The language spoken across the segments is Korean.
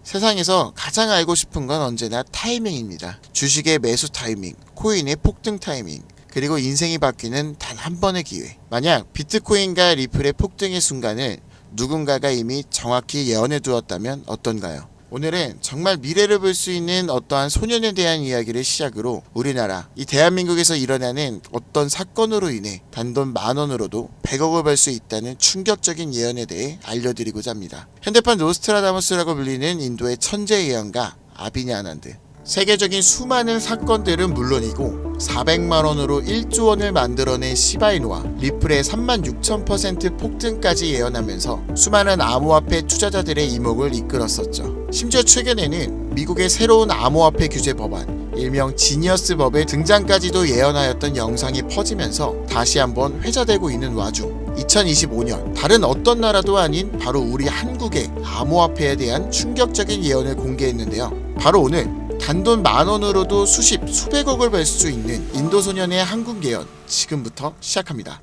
세상에서 가장 알고 싶은 건 언제나 타이밍입니다. 주식의 매수 타이밍, 코인의 폭등 타이밍, 그리고 인생이 바뀌는 단 한 번의 기회. 만약 비트코인과 리플의 폭등의 순간을 누군가가 이미 정확히 예언해 두었다면 어떤가요? 오늘은 정말 미래를 볼 수 있는 어떠한 소년에 대한 이야기를 시작으로 우리나라, 이 대한민국에서 일어나는 어떤 사건으로 인해 단돈 10,000원으로도 100억을 벌 수 있다는 충격적인 예언에 대해 알려드리고자 합니다. 현대판 노스트라다무스라고 불리는 인도의 천재 예언가 아비냐 아난드. 세계적인 수많은 사건들은 물론이고 400만원으로 1조 원을 만들어낸 시바이누와 리플의 36,000% 폭등까지 예언하면서 수많은 암호화폐 투자자들의 이목을 이끌었었죠. 심지어 최근에는 미국의 새로운 암호화폐 규제 법안, 일명 지니어스 법의 등장까지도 예언하였던 영상이 퍼지면서 다시 한번 회자되고 있는 와중 2025년 다른 어떤 나라도 아닌 바로 우리 한국의 암호화폐에 대한 충격적인 예언을 공개했는데요. 바로 오늘 단돈 10,000원으로도 수백억을 벌 수 있는 인도 소년의 한국 예언 지금부터 시작합니다.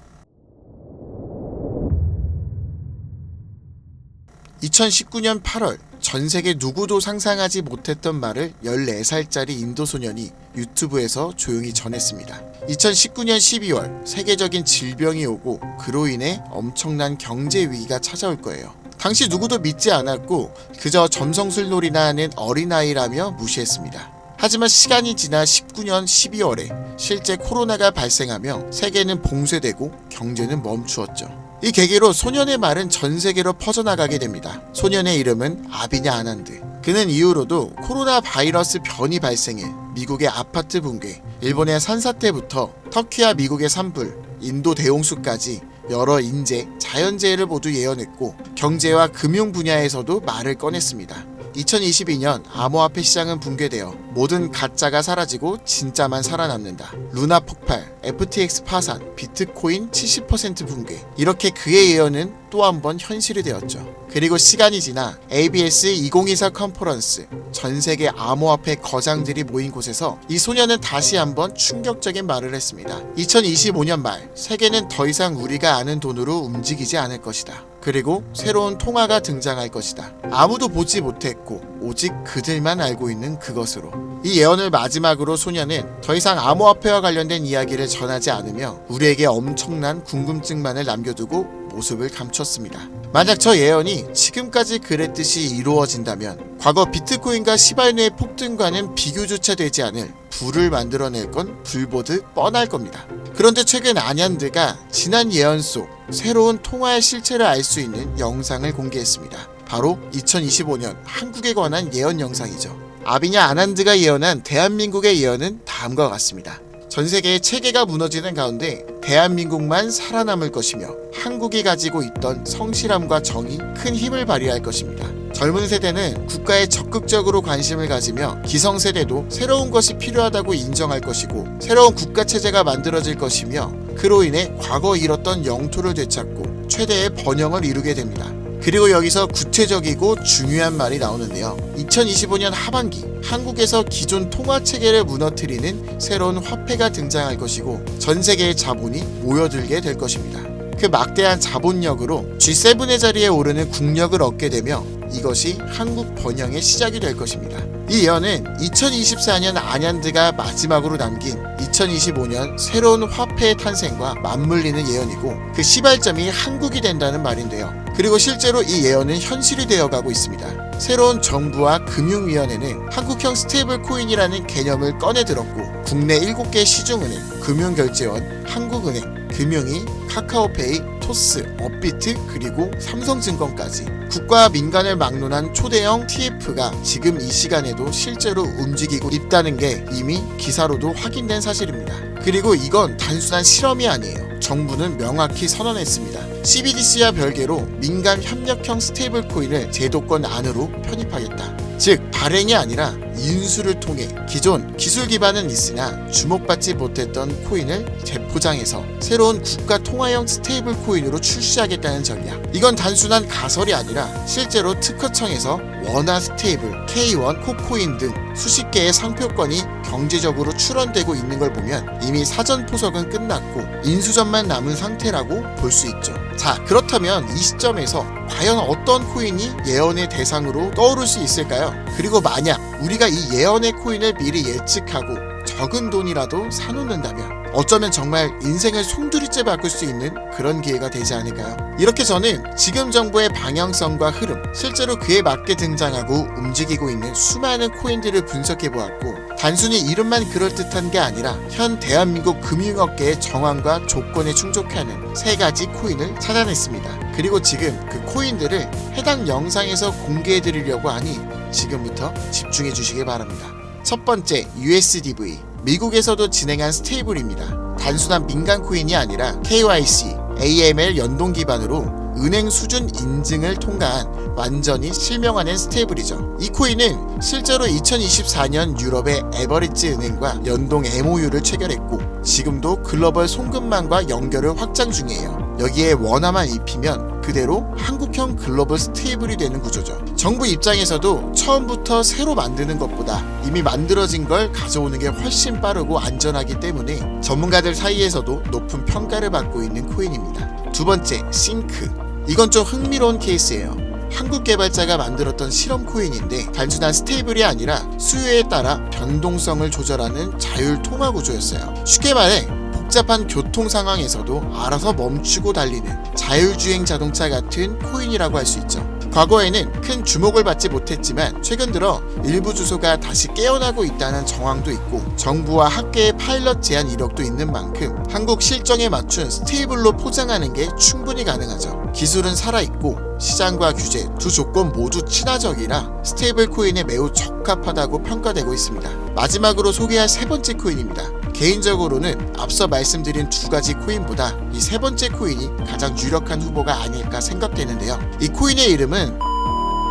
2019년 8월 전 세계 누구도 상상하지 못했던 말을 14살짜리 인도 소년이 유튜브에서 조용히 전했습니다. 2019년 12월 세계적인 질병이 오고 그로 인해 엄청난 경제 위기가 찾아올 거예요. 당시 누구도 믿지 않았고 그저 점성술놀이나 하는 어린아이라며 무시했습니다. 하지만 시간이 지나 19년 12월에 실제 코로나가 발생하며 세계는 봉쇄되고 경제는 멈추었죠. 이 계기로 소년의 말은 전 세계로 퍼져나가게 됩니다. 소년의 이름은 아비냐 아난드. 그는 이후로도 코로나 바이러스 변이 발생해 미국의 아파트 붕괴, 일본의 산사태부터 터키와 미국의 산불, 인도 대홍수까지 여러 인재, 자연재해를 모두 예언했고 경제와 금융 분야에서도 말을 꺼냈습니다. 2022년 암호화폐 시장은 붕괴되어 모든 가짜가 사라지고 진짜만 살아남는다. 루나 폭발, FTX 파산, 비트코인 70% 붕괴. 이렇게 그의 예언은 또 한 번 현실이 되었죠. 그리고 시간이 지나 ABS 2024 컨퍼런스, 전 세계 암호화폐 거장들이 모인 곳에서 이 소년은 다시 한번 충격적인 말을 했습니다. 2025년 말 세계는 더 이상 우리가 아는 돈으로 움직이지 않을 것이다. 그리고 새로운 통화가 등장할 것이다. 아무도 보지 못했고 오직 그들만 알고 있는 그것으로. 이 예언을 마지막으로 소년은 더 이상 암호화폐와 관련된 이야기를 전하지 않으며 우리에게 엄청난 궁금증만을 남겨두고 모습을 감췄습니다. 만약 저 예언이 지금까지 그랬듯이 이루어진다면 과거 비트코인과 시바이누의 폭등과는 비교조차 되지 않을 부를 만들어낼 건 불보듯 뻔할 겁니다. 그런데 최근 아난드가 지난 예언 속 새로운 통화의 실체를 알 수 있는 영상을 공개했습니다. 바로 2025년 한국에 관한 예언 영상이죠. 아비냐 아난드가 예언한 대한민국의 예언은 다음과 같습니다. 전 세계의 체계가 무너지는 가운데 대한민국만 살아남을 것이며 한국이 가지고 있던 성실함과 정이 큰 힘을 발휘할 것입니다. 젊은 세대는 국가에 적극적으로 관심을 가지며 기성세대도 새로운 것이 필요하다고 인정할 것이고 새로운 국가체제가 만들어질 것이며 그로 인해 과거 잃었던 영토를 되찾고 최대의 번영을 이루게 됩니다. 그리고 여기서 구체적이고 중요한 말이 나오는데요. 2025년 하반기 한국에서 기존 통화체계를 무너뜨리는 새로운 화폐가 등장할 것이고 전 세계의 자본이 모여들게 될 것입니다. 그 막대한 자본력으로 G7의 자리에 오르는 국력을 얻게 되며 이것이 한국 번영의 시작이 될 것입니다. 이 예언은 2024년 아난드가 마지막으로 남긴 2025년 새로운 화폐의 탄생과 맞물리는 예언이고 그 시발점이 한국이 된다는 말인데요. 그리고 실제로 이 예언은 현실이 되어가고 있습니다. 새로운 정부와 금융위원회는 한국형 스테이블 코인이라는 개념을 꺼내들었고 국내 7개 시중은행, 금융결제원, 한국은행, 금융위, 카카오페이, 토스, 업비트 그리고 삼성증권까지 국가와 민간을 막론한 초대형 TF가 지금 이 시간에도 실제로 움직이고 있다는 게 이미 기사로도 확인된 사실입니다. 그리고 이건 단순한 실험이 아니에요. 정부는 명확히 선언했습니다. CBDC와 별개로 민간 협력형 스테이블 코인을 제도권 안으로 편입하겠다. 즉 발행이 아니라 인수를 통해 기존 기술 기반은 있으나 주목받지 못했던 코인을 재포장해서 새로운 국가 통화형 스테이블 코인으로 출시하겠다는 전략. 이건 단순한 가설이 아니라 실제로 특허청에서 원화 스테이블, K1, 코코인 등 수십 개의 상표권이 경제적으로 출원되고 있는 걸 보면 이미 사전 포석은 끝났고 인수전만 남은 상태라고 볼 수 있죠. 자, 그렇다면 이 시점에서 과연 어떤 코인이 예언의 대상으로 떠오를 수 있을까요? 그리고 만약 우리가 이 예언의 코인을 미리 예측하고 적은 돈이라도 사놓는다면 어쩌면 정말 인생을 송두리째 바꿀 수 있는 그런 기회가 되지 않을까요? 이렇게 저는 지금 정부의 방향성과 흐름, 실제로 그에 맞게 등장하고 움직이고 있는 수많은 코인들을 분석해보았고, 단순히 이름만 그럴듯한 게 아니라 현 대한민국 금융업계의 정황과 조건에 충족하는 3가지 코인을 찾아냈습니다. 그리고 지금 그 코인들을 해당 영상에서 공개해드리려고 하니 지금부터 집중해 주시기 바랍니다. 첫 번째, USDV. 미국에서도 진행한 스테이블입니다. 단순한 민간 코인이 아니라 KYC, AML 연동 기반으로 은행 수준 인증을 통과한 완전히 실명화된 스테이블이죠. 이 코인은 실제로 2024년 유럽의 에버리지 은행과 연동 MOU를 체결했고 지금도 글로벌 송금망과 연결을 확장 중이에요. 여기에 원화만 입히면 그대로 한국형 글로벌 스테이블이 되는 구조죠. 정부 입장에서도 처음부터 새로 만드는 것보다 이미 만들어진 걸 가져오는 게 훨씬 빠르고 안전하기 때문에 전문가들 사이에서도 높은 평가를 받고 있는 코인입니다. 두 번째, 싱크. 이건 좀 흥미로운 케이스예요. 한국 개발자가 만들었던 실험 코인인데 단순한 스테이블이 아니라 수요에 따라 변동성을 조절하는 자율 통화 구조였어요. 쉽게 말해 복잡한 교통 상황에서도 알아서 멈추고 달리는 자율주행 자동차 같은 코인이라고 할 수 있죠. 과거에는 큰 주목을 받지 못했지만 최근 들어 일부 주소가 다시 깨어나고 있다는 정황도 있고 정부와 학계의 파일럿 제안 이력도 있는 만큼 한국 실정에 맞춘 스테이블로 포장하는 게 충분히 가능하죠. 기술은 살아있고 시장과 규제 두 조건 모두 친화적이라 스테이블 코인에 매우 적합하다고 평가되고 있습니다. 마지막으로 소개할 3번째 코인입니다. 개인적으로는 앞서 말씀드린 2가지 코인보다 이 3번째 코인이 가장 유력한 후보가 아닐까 생각되는데요. 이 코인의 이름은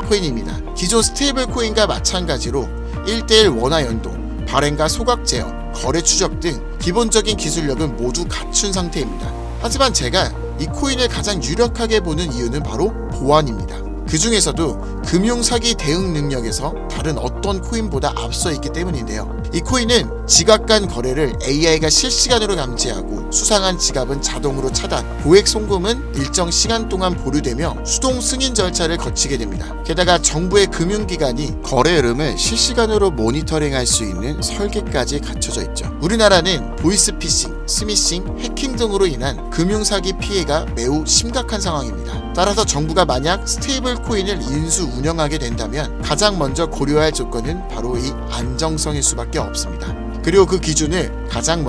코인입니다. 기존 스테이블 코인과 마찬가지로 1:1 원화 연동, 발행과 소각 제어, 거래 추적 등 기본적인 기술력은 모두 갖춘 상태입니다. 하지만 제가 이 코인을 가장 유력하게 보는 이유는 바로 보안입니다. 그 중에서도 금융사기 대응 능력에서 다른 어떤 코인보다 앞서 있기 때문인데요. 이 코인은 지갑 간 거래를 AI가 실시간으로 감지하고 수상한 지갑은 자동으로 차단, 고액 송금은 일정 시간 동안 보류되며 수동 승인 절차를 거치게 됩니다. 게다가 정부의 금융기관이 거래 흐름을 실시간으로 모니터링할 수 있는 설계까지 갖춰져 있죠. 우리나라는 보이스피싱, 스미싱, 해킹 등으로 인한 금융사기 피해가 매우 심각한 상황입니다. 따라서 정부가 만약 스테이블 코인을 인수 운영하게 된다면 가장 먼저 고려할 조건은 바로 이 안정성일 수밖에 없습니다. 그리고 그 기준을 가장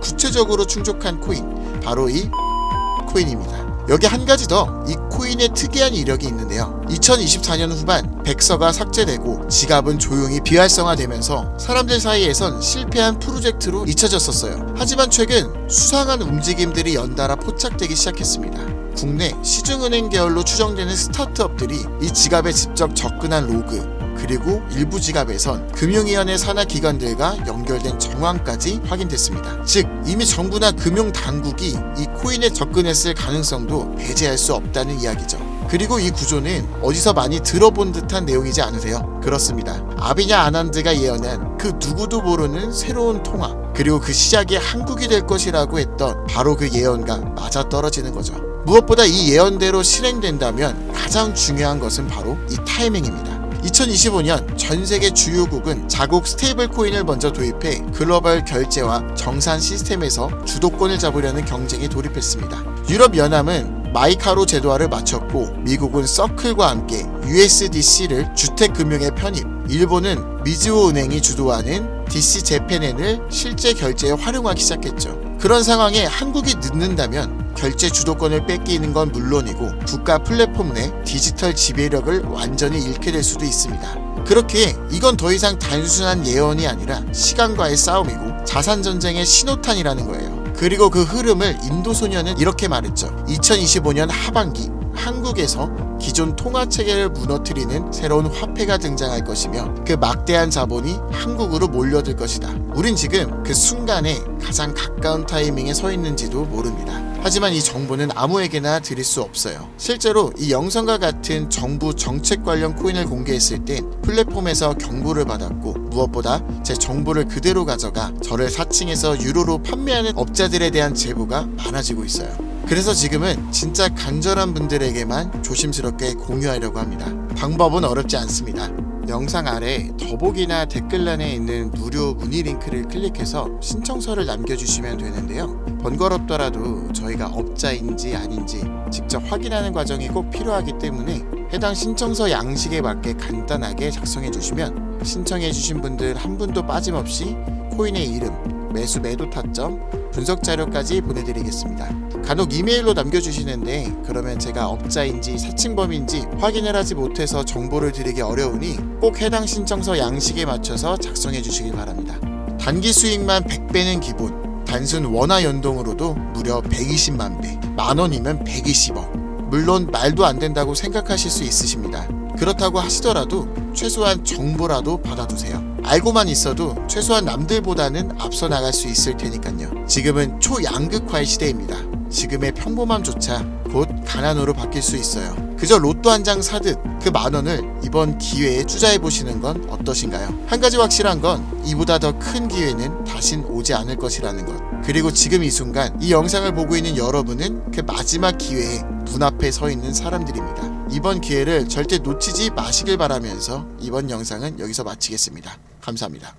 구체적으로 충족한 코인, 바로 이 코인입니다. 여기 한 가지 더 이 코인의 특이한 이력이 있는데요. 2024년 후반 백서가 삭제되고 지갑은 조용히 비활성화되면서 사람들 사이에선 실패한 프로젝트로 잊혀졌었어요. 하지만 최근 수상한 움직임들이 연달아 포착되기 시작했습니다. 국내 시중은행 계열로 추정되는 스타트업들이 이 지갑에 직접 접근한 로그, 그리고 일부 지갑에선 금융위원회 산하 기관들과 연결된 정황까지 확인됐습니다. 즉 이미 정부나 금융당국이 이 코인에 접근했을 가능성도 배제할 수 없다는 이야기죠. 그리고 이 구조는 어디서 많이 들어본 듯한 내용이지 않으세요? 그렇습니다. 아비냐 아난드가 예언한 그 누구도 모르는 새로운 통화, 그리고 그 시작이 한국이 될 것이라고 했던 바로 그 예언과 맞아떨어지는 거죠. 무엇보다 이 예언대로 실행된다면 가장 중요한 것은 바로 이 타이밍입니다. 2025년 전 세계 주요국은 자국 스테이블 코인을 먼저 도입해 글로벌 결제와 정산 시스템에서 주도권을 잡으려는 경쟁에 돌입했습니다. 유럽연합은 마이카로 제도화를 마쳤고 미국은 서클과 함께 USDC를 주택금융에 편입, 일본은 미즈호 은행이 주도하는 DC 재팬엔을 실제 결제에 활용하기 시작했죠. 그런 상황에 한국이 늦는다면 결제 주도권을 뺏기는 건 물론이고 국가 플랫폼 내 디지털 지배력을 완전히 잃게 될 수도 있습니다. 그렇기에 이건 더 이상 단순한 예언이 아니라 시간과의 싸움이고 자산전쟁의 신호탄이라는 거예요. 그리고 그 흐름을 인도소년은 이렇게 말했죠. 2025년 하반기 한국에서 기존 통화체계를 무너뜨리는 새로운 화폐가 등장할 것이며 그 막대한 자본이 한국으로 몰려들 것이다. 우린 지금 그 순간에 가장 가까운 타이밍에 서 있는지도 모릅니다. 하지만 이 정보는 아무에게나 드릴 수 없어요. 실제로 이 영상과 같은 정부 정책 관련 코인을 공개했을 땐 플랫폼에서 경고를 받았고 무엇보다 제 정보를 그대로 가져가 저를 사칭해서 유로로 판매하는 업자들에 대한 제보가 많아지고 있어요. 그래서 지금은 진짜 간절한 분들에게만 조심스럽게 공유하려고 합니다. 방법은 어렵지 않습니다. 영상 아래 더보기나 댓글란에 있는 무료 문의 링크를 클릭해서 신청서를 남겨주시면 되는데요. 번거롭더라도 저희가 업자인지 아닌지 직접 확인하는 과정이 꼭 필요하기 때문에 해당 신청서 양식에 맞게 간단하게 작성해 주시면 신청해 주신 분들 한 분도 빠짐없이 코인의 이름, 매수 매도 타점, 분석 자료까지 보내드리겠습니다. 간혹 이메일로 남겨주시는데 그러면 제가 업자인지 사칭범인지 확인을 하지 못해서 정보를 드리기 어려우니 꼭 해당 신청서 양식에 맞춰서 작성해 주시길 바랍니다. 단기 수익만 100배는 기본, 단순 원화 연동으로도 무려 120만 배, 만원이면 120억. 물론 말도 안 된다고 생각하실 수 있으십니다. 그렇다고 하시더라도 최소한 정보라도 받아두세요. 알고만 있어도 최소한 남들보다는 앞서 나갈 수 있을 테니까요. 지금은 초양극화의 시대입니다. 지금의 평범함조차 곧 가난으로 바뀔 수 있어요. 그저 로또 한 장 사듯 그 만원을 이번 기회에 투자해 보시는 건 어떠신가요? 한 가지 확실한 건 이보다 더 큰 기회는 다신 오지 않을 것이라는 것. 그리고 지금 이 순간 이 영상을 보고 있는 여러분은 그 마지막 기회에 눈앞에 서 있는 사람들입니다. 이번 기회를 절대 놓치지 마시길 바라면서 이번 영상은 여기서 마치겠습니다. 감사합니다.